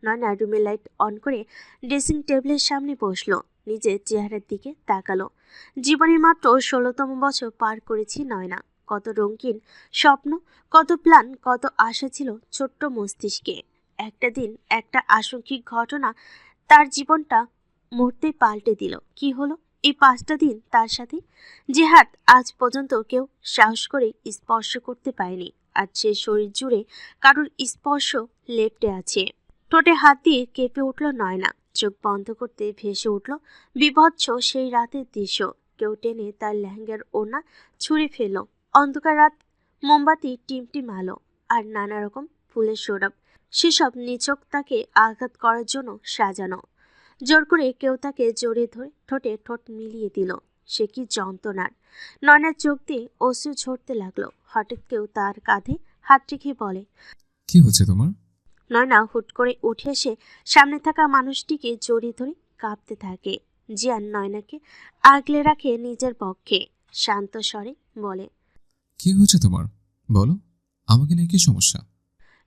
নয়না রুমের light on করে dressing টেবিলের সামনে বসলো, নিজের চেহারার দিকে তাকালো। জীবনের মাত্র 16তম বছর পার করেছি নয়না। কত রঙিন স্বপ্ন, কত প্ল্যান, কত আশা ছিল ছোট্ট মস্তিষ্কে। একটা দিন, একটা আকস্মিক ঘটনা তার জীবনটা মুহূর্তে পাল্টে দিল। কি হলো এই 5টা দিন তার সাথে? যে হাত আজ পর্যন্ত কেউ সাহস করে স্পর্শ করতে পারেনি, আর সে শরীর জুড়ে কারোর স্পর্শ লেপ্টে আছে। ঠোঁটে হাত দিয়ে কেঁপে উঠল নয়না। চোখ বন্ধ করতে ভেসে উঠল বিভৎস সেই রাতের দৃশ্য। কেউ টেনে তার লেহেঙ্গার ওড়না ছুঁড়ে ফেলল। অন্ধকার রাত, মোমবাতি টিমটিম আলো, আর নানা রকম ফুলের সৌরভ, সেসব নিছক তাকে আঘাত করার জন্য সাজানো। জোর করে কেউ তাকে জড়িয়ে ধরে ঠোঁটে ঠোঁট মিলিয়ে দিল। সে কি যন্ত্রণার! নয়নার চোখ দিয়ে অশ্রু ঝরতে লাগলো। হঠাৎ কেউ তার কাঁধে হাত রেখে বলে, কি হচ্ছে তোমার? নয়না হুট করে উঠে এসে সামনে থাকা মানুষটিকে জড়িয়ে ধরে কাঁপতে থাকে। জিয়ান নয়নাকে আগলে রাখে নিজের পক্ষে, শান্ত স্বরে বলে, কি হচ্ছে তোমার? বলো, আমাকে নিয়ে কি সমস্যা?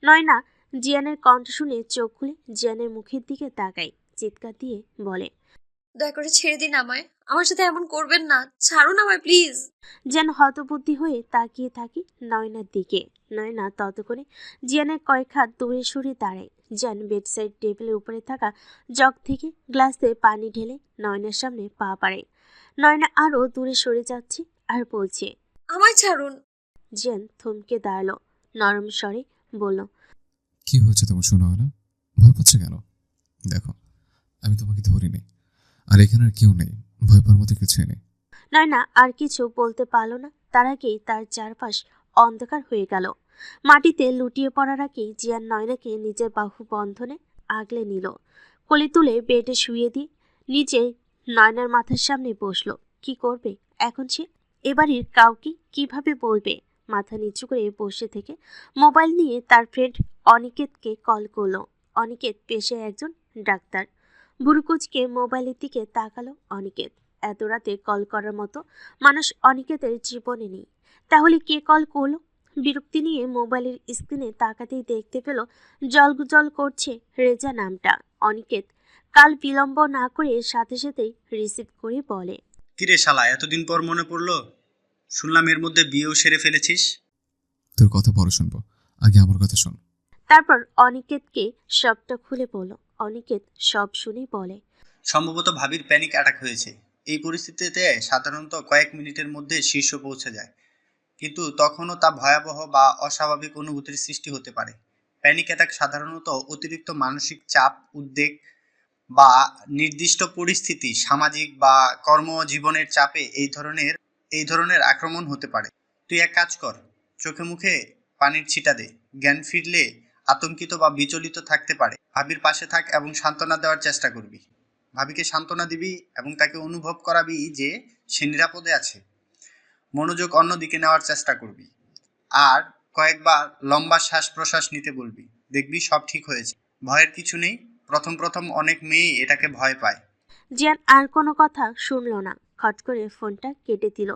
নয়না জিয়ানের কণ্ঠ শুনে চোখ খুলে জিয়ানের মুখের দিকে তাকায়, চিৎকার দিয়ে বলে, দয়া করে ছেড়ে দিন আমায়, আমার সাথে এমন করবেন না, ছাড়ুন আমায় প্লিজ। যেন হতবুদ্ধি হয়ে তাকিয়ে থাকি নয়নার দিকে। নয়না ততক্ষণে জিয়ানের কয়েক হাত দূরে সরে দাঁড়ায়। জিয়ান বেডসাইড টেবিলের উপরে থাকা জগ থেকে গ্লাসে পানি ঢেলে নয়নার সামনে পা বাড়ায়। নয়না আরো দূরে সরে যাচ্ছে আর বলছে। আমায় ছাড়ুন। জিয়ান থমকে দাঁড়ালো, নরম স্বরে বলল, কি হচ্ছে তোমার সোনাওয়ালা? ভয় পাচ্ছে কেন? দেখো, আমি তোমাকে ধরিনি, আর এখানে আর কেউ নেই, ভয় পাওয়ার মতো কিছুই নেই। নয়না আর কিছু বলতে পারল না। তার আগেই তার চারপাশ অন্ধকার হয়ে গেল। মাটিতে লুটিয়ে পড়ার আগেই জিয়ান নয়নাকে নিজের বাহু বন্ধনে আগলে নিল। কোলে তুলে বেডে শুয়ে দিয়ে নিজে নয়নার মাথার সামনে বসলো। কি করবে এখন সে? এবাড়ির কাউকে কিভাবে বলবে? মাথা নিচু করে বসে থেকে মোবাইল নিয়ে তার ফ্রেন্ড অনিকেতকে কল করলো। অনিকেত পেশায় একজন ডাক্তার। বুড়ুকুচকে মোবাইলের দিকে তাকালো অনিকেত। এত রাতে কল করার মতো মানুষ অনিকেতের জীবনে নেই। তাহলে কে কল করলো? বিরক্তি নিয়ে মোবাইলের স্ক্রিনে তাকাতেই দেখতে পেল জলগুজল করছে রেজা নামটা। অনিকেত কাল বিলম্ব না করে সাথে সাথেই রিসিভ করে বলে, কিরে শালা, এতদিন পর মনে পড়লো? শুনলাম এর মধ্যে বিয়েও সেরে ফেলেছিস। তোর কথা পরে শুনবো, আগে আমার কথা শোন। তারপর অনিকেতকে সবটা খুলে বলল। অনিকেত সব শুনে বলে, সম্ভবত ভাবির প্যানিক অ্যাটাক হয়েছে। এই পরিস্থিতিতে সাধারণত কয়েক মিনিটের মধ্যে শীর্ষ পৌঁছে যায়, কিন্তু তখনও তা ভয়াবহ বা অস্বাভাবিক অনুভূতির সৃষ্টি হতে পারে। প্যানিক অ্যাটাক সাধারণত অতিরিক্ত মানসিক চাপ, উদ্বেগ বা নির্দিষ্ট পরিস্থিতি, সামাজিক বা কর্মজীবনের চাপে এই ধরনের আক্রমণ হতে পারে। তুই এক কাজ কর, চোখে মুখে পানির ছিটা দে। জ্ঞান ফিরলে আতঙ্কিত বা বিচলিত থাকতে পারে। ভাবির পাশে থাক এবং সান্ত্বনা দেওয়ার চেষ্টা করবি। ভাবিকে সান্ত্বনা দিবি এবং তাকে অনুভব করাবি যে সে নিরাপদে আছে। মনোযোগ অন্যদিকে নেওয়ার চেষ্টা করবি, আর কয়েকবার লম্বা শ্বাস প্রশ্বাস নিতে বলবি। দেখবি সব ঠিক হয়েছে। ভয়ের কিছু নেই। প্রথম প্রথম অনেক মেয়েই এটাকে ভয় পায়। জিয়ান আর কোনো কথা শুনল না, খট করে ফোনটা কেটে দিল।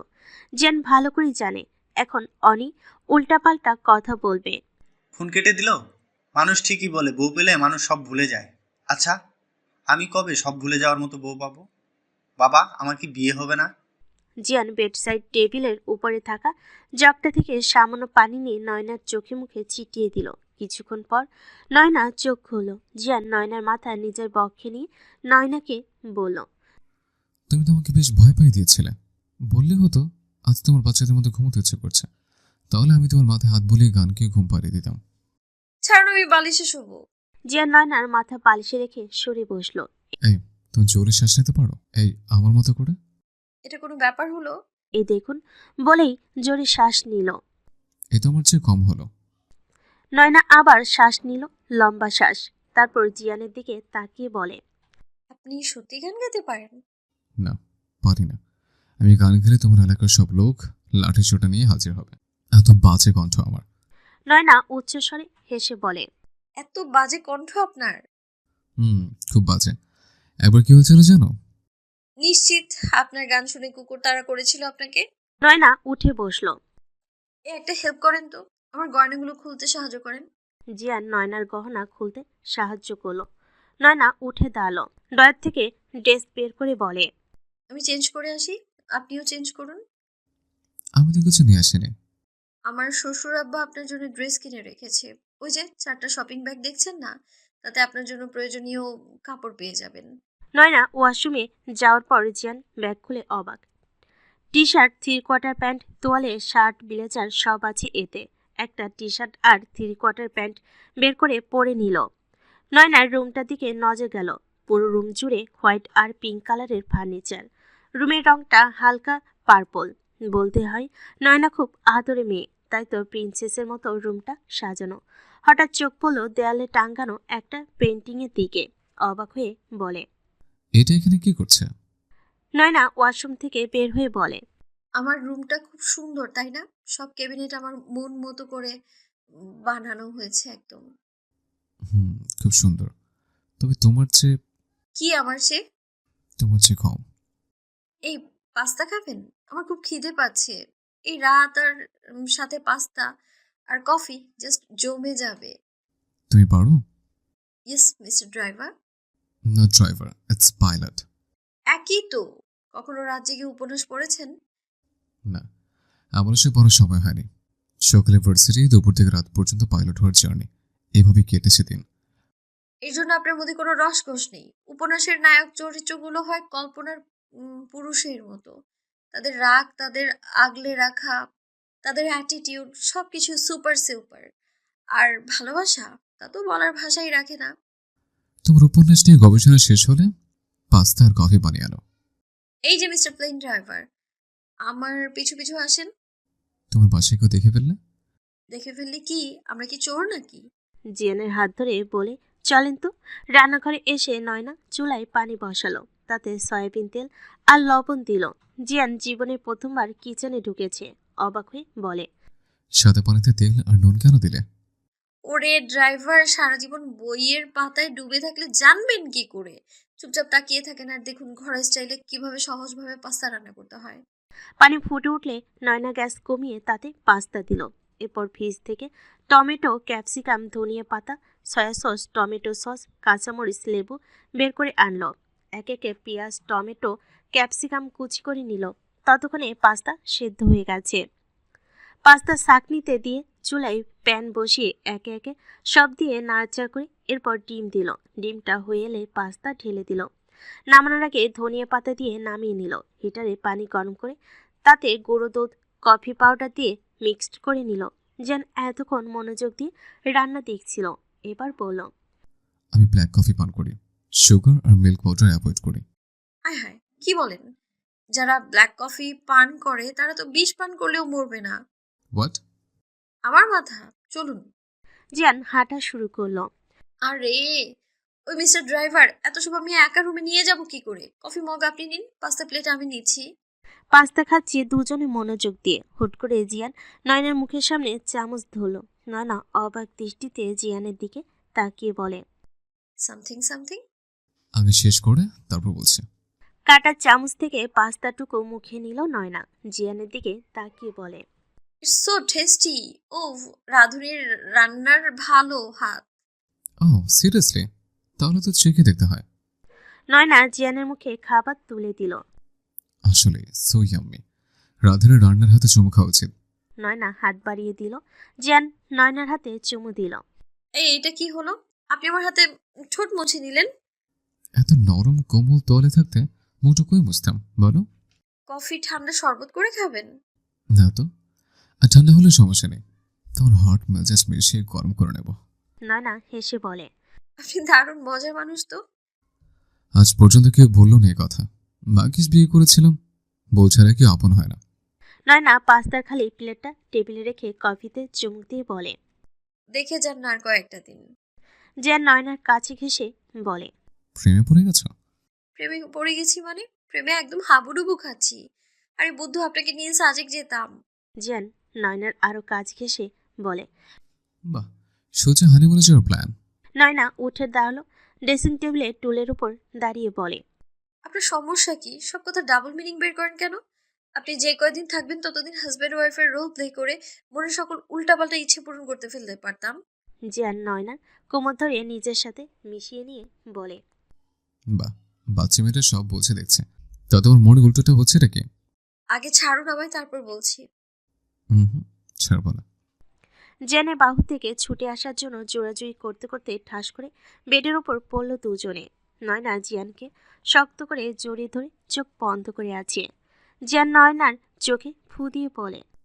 জিয়ান ভালো করে জানে এখন অনি উল্টাপাল্টা কথা বলবে। ফোন কেটে দিল। মানুষ ঠিকই বলে, বউ পেলে মানুষ সব ভুলে যায়। আচ্ছা, আমি কবে সব ভুলে যাওয়ার মতো বউ পাবো? বাবা, আমার কি বিয়ে হবে না? জিয়ান বেডসাইড টেবিলের উপরে থাকা জগটা থেকে সামান্য পানি নিয়ে নয়নার চোখে মুখে ছিটিয়ে দিল। কিছুক্ষণ পর নয়না চোখ খুলল। জিয়ান নয়নার মাথা নিজের বক্ষে নিয়ে নয়নাকে বলল, তুমি তো আমাকে বেশ ভয় পাই দিয়েছিলে। বললে হতো আজ তোমার বাচ্চাদের মধ্যে ঘুমোতে ইচ্ছে করছে, তাহলে আমি তোমার মাথায় হাত বুলিয়ে গানকে ঘুম পাড়িয়ে দিতাম। ছাড়ুন, আমি বালিশে শুবো। জিয়ান নয়নার মাথা পালিশে রেখে সরে বসল। এই, তুমি জোরে শ্বাস নিতে পারো? এই, আমার মতো করে। এটা কোনো ব্যাপার হলো? এই দেখুন বলেই জোরে শ্বাস নিল। এ তো আমার চেয়ে কম হলো। নয়না আবার শ্বাস নিল, লম্বা শ্বাস। তারপর জিয়ানের দিকে তাকিয়ে বলে, আপনি সত্যি গান গাইতে পারেন? না, পারি না। আমি গান গেলে তোমার এলাকার সব লোক লাঠি চোটা নিয়ে হাজির হবে। এত বাজে কণ্ঠ আমার। নয়না উচ্চস্বরে হেসে বলে, এত বাজে কণ্ঠ আপনার? হুম, খুব বাজে। একবার কি হয়েছিল জানো? নিশ্চিত আপনার গান শুনে কুকুর তাড়া করেছিল আপনাকে? নয়না উঠে বসল। একটা হেল্প করেন তো, আমার গয়নাগুলো খুলতে সাহায্য করেন। জিয়ান নয়নার গহনা খুলতে সাহায্য করলো। নয়না উঠে দাঁড়ালো, ড্রয়ার থেকে ড্রেস বের করে বলে, আমি চেঞ্জ করে আসি, আপনিও চেঞ্জ করুন। আমি তো কিছু নিয়ে আসিনি। আমার শ্বশুর আব্বা আপনার জন্য ড্রেস কিনে রেখেছে। ওই যে 4টা শপিং ব্যাগ দেখছেন না, তাতে আপনার জন্য প্রয়োজনীয় কাপড় পেয়ে যাবেন। নয়না ওয়াশরুমে যাওয়ার পর জিয়ান ব্যাগ খুলে অবাক। টি শার্ট, 3/4 প্যান্ট, তোয়ালে, শার্ট, ব্লেজার সব আছে এতে। একটা টি শার্ট আর 3/4 প্যান্ট বের করে পরে নিল। নয়নার রুমটার দিকে নজর গেল। পুরো রুম জুড়ে হোয়াইট আর পিঙ্ক কালারের ফার্নিচার। রুমের রংটা হালকা পার্পল। বলতে হয় নয়না খুব আদরে মেয়ে, তাই তো প্রিন্সেসের মতো রুমটা সাজানো। হঠাৎ চোখ পড়ল দেয়ালে টাঙ্গানো একটা পেন্টিংয়ের দিকে। অবাক হয়ে বলে, এটা এখানে কি করছে? নয়না ওয়াশরুম থেকে বের হয়ে বলে, আমার রুমটা খুব সুন্দর, তাই না? সব ক্যাবিনেট আমার মন মতো করে বানানো হয়েছে একদম। হুম, খুব সুন্দর। তবে কি আমার সে? তোমার চেয়ে কম। এই পাস্তা খাবেন? আমার খুব খিদে পাচ্ছে। এই রাত আর সাথে পাস্তা আর কফি জাস্ট জমে যাবে। তুমি পারো? Yes mister driver. না ড্রাইভার, ইটস পাইলট। একই তো। কখনো রাত জেগে উপন্যাস পড়েছেন? না, আমার সে পড়ার সময় হয়নি। সকালে ভার্সিটি, দুপুর থেকে রাত পর্যন্ত পাইলট হওয়ার জার্নি, এভাবে কেটেছে দিন। এর জন্য আপনার মধ্যে কোনো রসকস নেই। উপন্যাসের নায়ক চরিত্রগুলো হয় কল্পনার পুরুষের মতো। তাদের রাগ, তাদের আগলে রাখা, তাদের অ্যাটিটিউড সবকিছু সুপার সুপার। আর ভালোবাসা, তা তো বলার ভাষাই রাখে না। তোমার উপন্যাস নিয়ে গবেষণা শেষ হলে পাস্তা আর কফি বানিয়ে আনো। এই যে মিস্টার প্লেন ড্রাইভার, আমার পিছু পিছু আসেন। তোমার বাসায় কেউ দেখে ফেললে? দেখে ফেললে কি? আমরা কি চোর নাকি? জিয়ানের হাত ধরে বলে, চলেন তো। রান্নাঘরে এসে নয়না চুলায় পানি বসালো, তাতে সয়াবিন তেল আর লবণ দিল। জিয়ান জীবনে প্রথমবার কিচেনে ঢুকেছে। অবাক হয়ে বলে, সাদা পানিতে তেল আর নুন কেন দিলে? ওরে ড্রাইভার, সারা জীবন বইয়ের পাতায় ডুবে থাকলে জানবেন কি করে? চুপচাপ তাকিয়ে থাকেন আর দেখুন ঘরের স্টাইলে কিভাবে সহজভাবে পাস্তা রান্না করতে হয়। পানি ফুটে উঠলে নয়না গ্যাস কমিয়ে তাতে পাস্তা দিল। এরপর ফ্রিজ থেকে টমেটো, ক্যাপসিকাম, ধনিয়া পাতা, সয়া সস, টমেটো সস, কাঁচামরিচ, লেবু বের করে আনলো। এক একে পেঁয়াজ, টমেটো, ক্যাপসিকাম কুচি করে নিল। ততক্ষণে পাস্তা সেদ্ধ হয়ে গেছে। পাস্তা ছাঁকনিতে দিয়ে চুলায় প্যান বসিয়ে একে একে সব দিয়ে নাড়াচাড়া করে এরপর ডিম দিল। ডিমটা হয়ে এলে পাস্তা ঢেলে দিল। নামানোর আগে ধনিয়া পাতা দিয়ে নামিয়ে নিল। হিটারে পানি গরম করে তাতে গুঁড়ো দুধ, কফি পাউডার দিয়ে মিক্সড করে নিল। যেন এতক্ষণ মনোযোগ দিয়ে রান্না দেখছিল। এবার বলল, আমি ব্ল্যাক কফি পান করি, সুগার আর মিল্ক পাউডার অ্যাভয়েড করি। হায় হায়, কি বলেন? যারা ব্ল্যাক কফি পান করে তারা তো বিষ পান করলেও মরবে না। হোয়াট? আমার মাথা। চলুন। জিয়ান হাঁটা শুরু করলো। আরে ওই মিস্টার ড্রাইভার, এত সব আমি একা রুমে নিয়ে যাব কি করে? কফি মগ আপনি নিন, পাস্তা প্লেট আমি নিচ্ছি। পাস্তা খাচ্ছি দুজনে মনোযোগ দিয়ে। হুট করে জিয়ান নয়নার মুখের সামনে চামচ ধরল। নয়না অবাক দৃষ্টিতে জিয়ানের দিকে তাকিয়ে বলে, সামথিং সামথিং। আগে শেষ করে তারপর বলছি। কাটা চামচ থেকে পাস্তাটুকু মুখে নিল নয়না। জিয়ানের দিকে তাকিয়ে বলে, ইটস সো টেস্টি। ও, রাঁধুনির রান্নার ভালো হাত। ও সিরিয়াসলি? তাহলে তো চেখে দেখতে হয়। নয়না জিয়ানের মুখে খাবার তুলে দিল। আসলে সো ইয়াম্মি। রাধুনের রান্নার হাতে চুমু খাওয়া উচিত। নয়না হাত বাড়িয়ে দিল। জিয়ান নয়নার হাতে চুমু দিল। এই এটা কি হলো? আপনি আমার হাতে ঠোঁট মুছে নিলেন। এত নরম কোমল তোয়ালে থাকতে মুখটা কই মুছতাম বলো? কফি ঠান্ডা শরবত করে খাবেন? না তো। আর ঠান্ডা হলে সমস্যা নেই, তোমার হট মেজাজ মিশিয়ে গরম করে নেব। নয়না হেসে বলে, আপনি দারুণ মজার মানুষ তো। আজ পর্যন্ত কেউ বললো না এই কথা। ভাগ্যিস বিয়ে করেছিলাম, বউ ছাড়া কেউ আপন হয় না। নয়না পাস্তার খালি প্লেটটা টেবিলে রেখে কফিতে চুমুক দিয়ে বলে। দেখে যান না আর কয়েকটা দিন। জিয়ান নয়নার কাছে ঘেসে বলে, প্রেমে পড়ে গেছো? প্রেমে পড়ে গেছি মানে? প্রেমে একদম হাবুডুবু খাচ্ছি। আরে বুদ্ধু, আপনাকে নিয়ে সাজেক যেতাম। জিয়ান নয়নার আরো কাছ ঘেসে বলে। বাহ, সোজা হানিমুনে যাওয়ার প্ল্যান। নয়না উঠে দাঁড়ালো। ড্রেসিং টেবিলে টুলের উপর দাঁড়িয়ে বলে, আপনার সমস্যা কি? সব কথা ডাবল মিনিং বের করেন কেন? আপনি যে কয়দিন থাকবেন ততদিন হাজব্যান্ড ওয়াইফের রোল প্লে করে মনের সকল উল্টাপাল্টা ইচ্ছে পূরণ করতে ফেলতে পারতাম। জিয়ান নয়নার কোমর ধরে নিজের সাথে মিশিয়ে নিয়ে বলে, বাহ, বাচ্চা মেয়েটা সব বলছে দেখছে। তা তোমার মনে উল্টোটা হচ্ছে এটা কি? আগে ছাড়ুন আমায়, তারপর বলছি। হুম, ছাড়বো না। জিয়ানের বাহু থেকে ছুটে আসার জন্য জোরাজুরি করতে করতে ঠাস করে বেডের ওপর পড়ল দুজনে। নয়না জিয়ানকে শক্ত করে জড়িয়ে ধরে চোখ বন্ধ করে আছে। জিয়ান নয়নার চোখে ফু দিয়ে বলে,